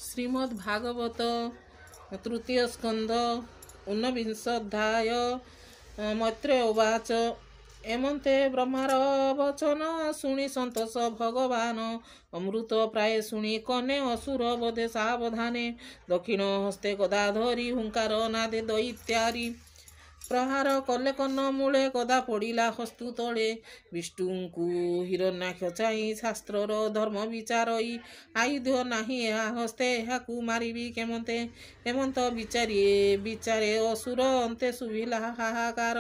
श्रीमद् भागवत तृतीय स्कंद ऊनविंशोऽध्याय मैत्रेय उवाच एमंते ब्रह्मार वचन शुणी संतोष भगवान अमृत प्राय शुणी कने असुर बधे सावधाने दक्षिण हस्ते गदा धरी हुंकार नादे दैत्यारी प्रहार कले कन्न मूले गदा पड़ा हस्तु तले विष्णुଙ୍କୁ हिरण्याक्ष चाहि शास्त्रर धर्म विचारई आयुध नाही ଏହା हस्ते ଏହାକୁ ମାରିବି କେମନ୍ତେ ହେମନ୍ତ ବିଚାରେ ଅସୁର ଅନ୍ତେ ଶୁଭିଲା ହାହାକାର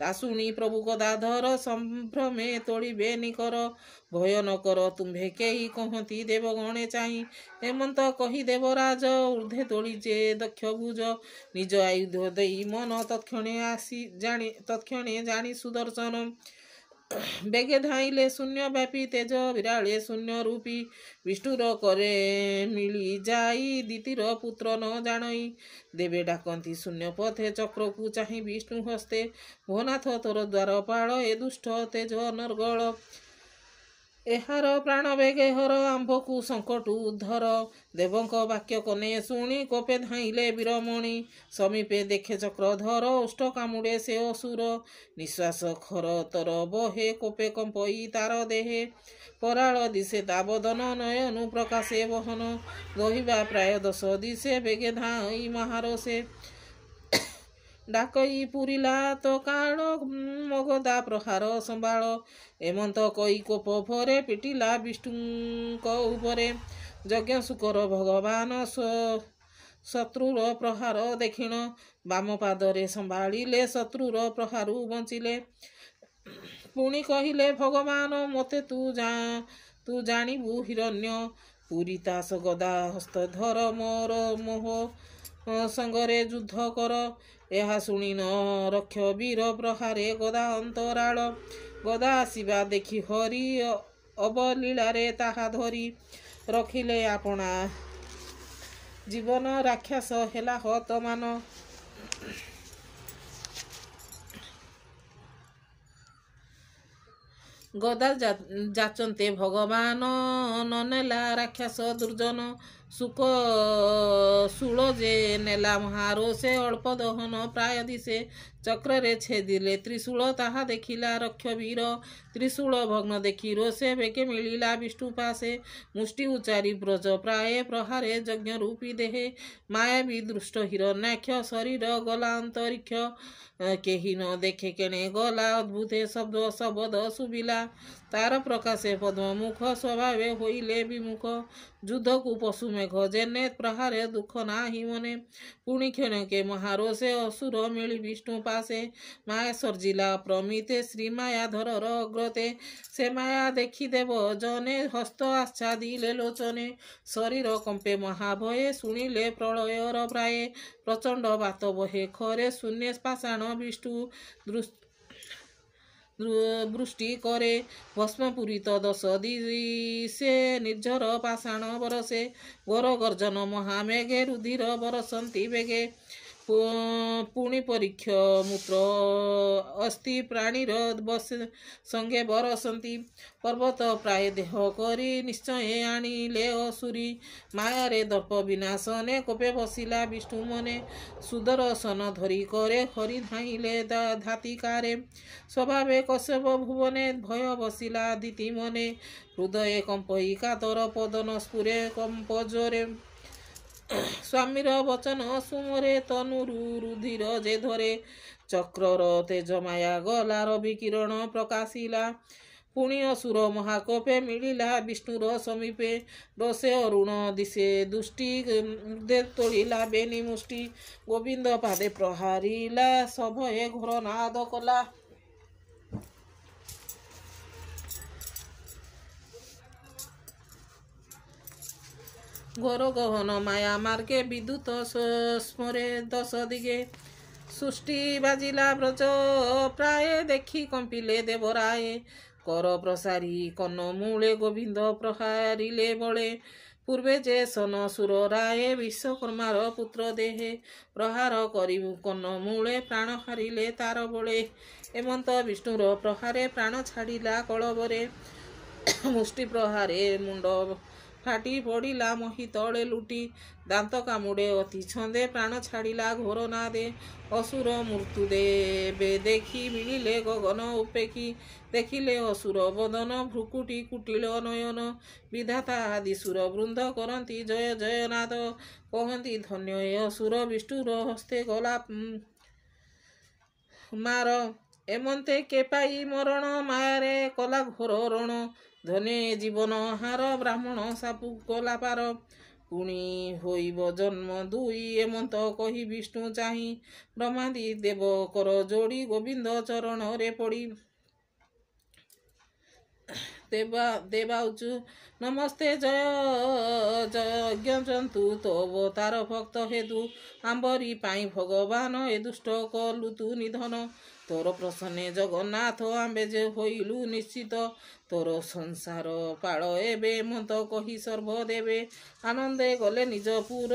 ତା ଶୁଣି ପ୍ରଭୁ ଗଦାଧର ସମ୍ଭ୍ରମେ ତୋଳିବେ ନିକର ଭୟ ନ କର ତୁମ୍ଭେ କେହି କହନ୍ତି ଦେବଗଣେ ଚାହିଁ ହେମନ୍ତ କହି ଦେବରାଜ ଊର୍ଦ୍ଧ୍ୱେ ତୋଳି ଯେ ଦକ୍ଷ ଭୁଜ ନିଜ ଆୟୁଧ ଦେଇ ମନ ତତ୍କ୍ଷଣେ ଜାଣି ସୁଦର୍ଶନ ବେଗେ ଧାଇଲେ ଶୂନ୍ୟ ବ୍ୟାପୀ ତେଜ ବିରାଳେ ଶୂନ୍ୟ ରୂପୀ ବିଷ୍ଣୁର କରେ ମିଳି ଯାଇ ଦିତିର ପୁତ୍ର ନ ଜାଣଇ ଦେବେ ଡାକନ୍ତି ଶୂନ୍ୟ ପଥେ ଚକ୍ରକୁ ଚାହିଁ ବିଷ୍ଣୁ ହସ୍ତେ ଭୋନାଥ ତୋର ଦ୍ୱାରପାଳ ଏ ଦୁଷ୍ଟ ତେଜ ଅନର୍ଗଳ ଏହାର ପ୍ରାଣ ବେଗେ ହର ଆମ୍ଭକୁ ସଙ୍କଟୁ ଉଦ୍ଧର ଦେବଙ୍କ ବାକ୍ୟ କନେ ଶୁଣି କୋପେ ଧାଇଲେ ବୀରମଣି ସମୀପେ ଦେଖେ ଚକ୍ରଧର ଉଷ୍ଟ କାମୁଡ଼େ ସେ ଅସୁର ନିଶ୍ୱାସ ଖର ତର ବହେ କୋପେ କମ୍ପଇ ତାର ଦେହେ କରାଳ ଦିଶେ ତା ବଦନ ନୟନୁ ପ୍ରକାଶେ ବହନ ଦହିବା ପ୍ରାୟ 10 ଦିଶେ ବେଗେ ଧାଇ ମହାରସେ ଡାକଇ ପୁରିଲା ତ କାଳ ମଗଦା ପ୍ରହାର ସମ୍ବାଳ ଏମନ୍ତ କଇ କୋପ ଭରେ ପିଟିଲା ବିଷ୍ଣୁଙ୍କ ଉପରେ ଯଜ୍ଞ ଶୁକର ଭଗବାନ ଶତ୍ରୁର ପ୍ରହାର ଦେଖିଣ ବାମ ପାଦରେ ସମ୍ଭାଳିଲେ ଶତ୍ରୁର ପ୍ରହାରୁ ବଞ୍ଚିଲେ ପୁଣି କହିଲେ ଭଗବାନ ମୋତେ ତୁ ଜାଣିବୁ ହିରଣ୍ୟ ପୁରୀ ତାସ ଗଦା ହସ୍ତଧର ମୋର ମୋହ ସଙ୍ଗରେ ଯୁଦ୍ଧ କର ଏହା ଶୁଣି ନ ରକ୍ଷ ବୀର ପ୍ରହାରେ ଗଦା ଅନ୍ତରାଳ ଗଦା ଆସିବା ଦେଖି ହରି ଅବଲୀଳାରେ ତାହା ଧରି ରଖିଲେ ଆପଣା ଜୀବନ ରାକ୍ଷସ ହେଲା ହତମାନ ଗଦା ଯାଚନ୍ତେ ଭଗବାନ ନନେଲା ରାକ୍ଷସ ଦୁର୍ଜନ ସୁକ ଶୂଳ ଯେ ନେଲା ମହାରୋଷେ ଅଳ୍ପ ଦହନ ପ୍ରାୟ ଦିଶେ ଚକ୍ରରେ ଛେଦିଲେ ତ୍ରିଶୂଳ ତାହା ଦେଖିଲା ରକ୍ଷବୀର ତ୍ରିଶୂଳ ଭଗ୍ନ ଦେଖି ରୋଷେ ବେକେ ମିଳିଲା ବିଷ୍ଣୁ ପାଶେ ମୁଷ୍ଟି ଉଚାରି ବ୍ରଜ ପ୍ରାୟ ପ୍ରହାରେ ଯଜ୍ଞ ରୂପୀ ଦେହେ ମାୟାବୀ ଦୃଷ୍ଟ ହିରଣ୍ୟାକ୍ଷ ଶରୀର ଗଲା ଅନ୍ତରିକ୍ଷ କେହି ନ ଦେଖେ କେଣେ ଗଲା ଅଦ୍ଭୁତେ ଶବଦ ଶୁଭିଲା ତାର ପ୍ରକାଶେ ପଦ୍ମମୁଖ ସ୍ୱଭାବେ ହୋଇଲେ ବିମୁଖ ଯୁଦ୍ଧକୁ ପଶୁ ମେଘ ଜେନେ ପ୍ରହାରେ ଦୁଃଖ ନାହିଁ ମନେ ପୁଣି କ୍ଷଣକେ ମହାରୋଷେ ଅସୁର ମିଳି ବିଷ୍ଣୁ ପାଶେ ମାୟା ସର୍ଜିଲା ପ୍ରମିତେ ଶ୍ରୀ ମାୟାଧରର ଅଗ୍ରତେ ସେ ମାୟା ଦେଖି ଦେବ ଜନେ ହସ୍ତ ଆଚ୍ଛାଦିଲେ ଲୋଚନେ ଶରୀର କମ୍ପେ ମହାଭୟେ ଶୁଣିଲେ ପ୍ରଳୟର ପ୍ରାୟେ ପ୍ରଚଣ୍ଡ ବାତ ବହେ ଖରେ ଶୂନ୍ୟ ପାଷାଣ ବିଷ୍ଣୁ ବୃଷ୍ଟି करे भस्मपूरित 10 दिशे निर्झर पाषाण बरसे घोर गर्जन महामेघे रुधिर बरसंती बेगे पुणी परीक्ष मूत्र अस्थि प्राणीर संगे बरसंती पर्वत प्राय देह करी निश्चय आनिले असुरी मायारे दर्प विनाशने कोपे बसिला विष्णु मने सुदर्शन धरी करे हरि धाइले धातिकारे स्वभावे कश्यप भुवने भय बसिला दिति मने हृदय कंपई कातर पदन स्फुरे कंपजोरे स्वामीर वचन सुमरे तनुरु रुधिर जे धरे चक्रर तेज माया गला रवि किरण प्रकाशिला पुणी असुर महाकोपे मिलिला विष्णुर समीपे रोषे अरुण दिशे दुष्टि दे तोलिला बेनी मुष्टि गोविंद पादे प्रहारिला सभये घोर नाद कला घोर गहन माया मार्गे विद्युत स्मरे 10 दिगे सृष्टि बाजिला ब्रज प्राय देखी कंपिले देवराय कर प्रसारी कन्न मूले गोविंद प्रहारिले बळे पूर्वे जे सन सुर राय विश्वकर्मार पुत्र देहे प्रहार करी कन्न मूले प्राण हारिले तार बळे एमंत विष्णुर प्रहारे प्राण छाड़िला कलबरे मुष्टि प्रहारे मुंड फाटी पड़िला मही तले लुटी दांत कामुड़े अति छंदे प्राण छाड़िला घोर नादे असुर मृत्यु देवे देखी मिलिले गगन उपेक्षी देखिले असुर बदन भ्रुकुटी कुटिल नयन विधाता आदि सुर वृंद करती जय जय नाद कहती धन्य ए असुर विष्णुर हस्ते गला मार एमंते के पाई मरण मायारे कला घोर रण धने जीवन हार ब्राह्मण सापु कला पार पुणी होइब जन्म दुई एमंत कही विष्णु चाही ब्रह्मादि देव कर जोड़ी गोविंद चरण रे पड़ी देवाउचु नमस्ते जय यज्ञ जंतु तो अवतार भक्त हेतु आंबरी पाई भगवान ए दुष्ट कलु तु निधन तोर प्रसन्ने जगन्नाथ आंबे जे होइलु निश्चित तोर संसार पाळ एबे मत कही सर्व देवे आनंदे गले निज पुर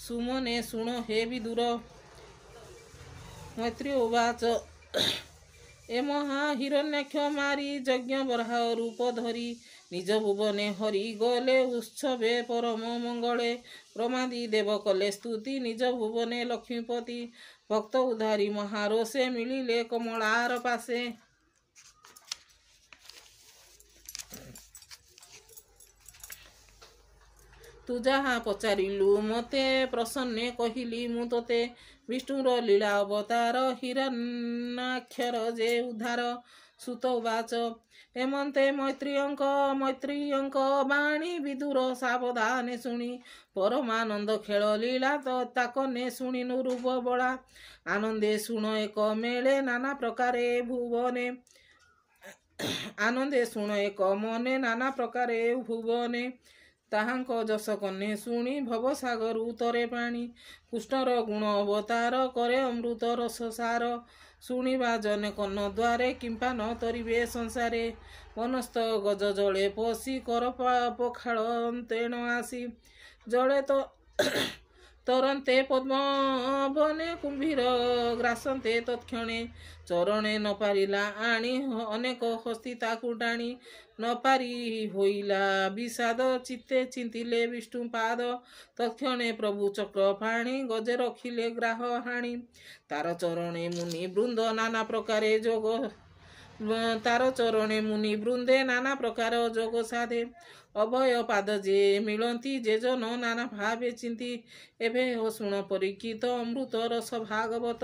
सुमने शुण हे विदुर मैत्री उवाच ए महा हिरण्याक्ष मारी यज्ञ बराह रूप धरी निज भुवने हरि गले उत्सवे परम मंगले ब्रह्मादि देव कले स्तुति निज भुवने लक्ष्मीपति भक्त उधारी महारोषे मिलिले कमलार पासे तू जहा पचारिलु मते प्रसन्ने कहिली मु तोते विष्णुर लीला अवतार हिरण्याक्षर जे उद्धार सुत उवाच एमंते मैत्रियंक बाणी विदुर सावधाने शुणी परमानंद खेल लीला ताकने शुणी नुरूप बड़ा आनंदे शुण एक मेले नाना प्रकारे भुवने आनंदे शुण एक मने नाना प्रकारे भुवने ताहांक जस कन्ने शुणी भवसागर उतरे पाणी कृष्णर गुण अवतार करे अमृत रस सार शुणिबा जने कन्न द्वारे किंपा न तरिबे संसारे वनस्थ गज जले पशि कर पखाळ तेण आसी जले तो तरन्ते पद्म बने कुंभीर ग्रासन्ते तत्क्षणे चरणे न पारिला आणी अनेक हस्ती ताकु टाणी न पारी होइला विषाद चित्ते चिंतिले विष्णु पाद तत्क्षणे प्रभु चक्र फाणी गजे रखिले ग्राह हाणी तार चरणे मुनि वृंद नाना प्रकारे जोग तार चरणे मुनि वृंदे नाना प्रकार जोग साधे अभय पाद जे मिलती जे जन नाना भावे चिंती एभे शुण परीक्षित अमृत रस भागवत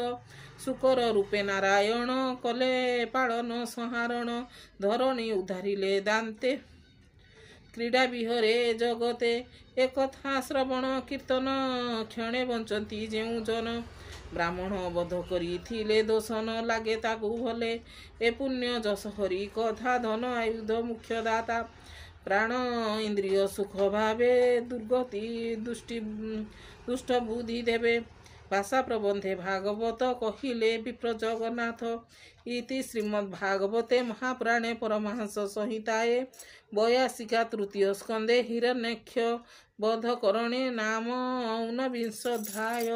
शुकर रूपे नारायण कले पालन संहारण धरणी उद्धारिले दान्ते क्रीडा विहरे जगते एकथा श्रवण कीर्तन क्षणे बंचती जेउ जन ब्राह्मण बध करिथिले दोष न लागे ताकु भले ए पुण्य जस हरि कथा धन आयुध मुख्य दाता प्राण इंद्रिय सुख भावे दुर्गति दुष्ट बुद्धि देवे भाषा प्रबंधे भागवत कहिले विप्र जगन्नाथ इति श्रीमद्भागवते महापुराणे परमहंस संहिताये 82 तृतीय स्कंदे हिरण्यक्ष वध करणे नाम 19 अध्याय।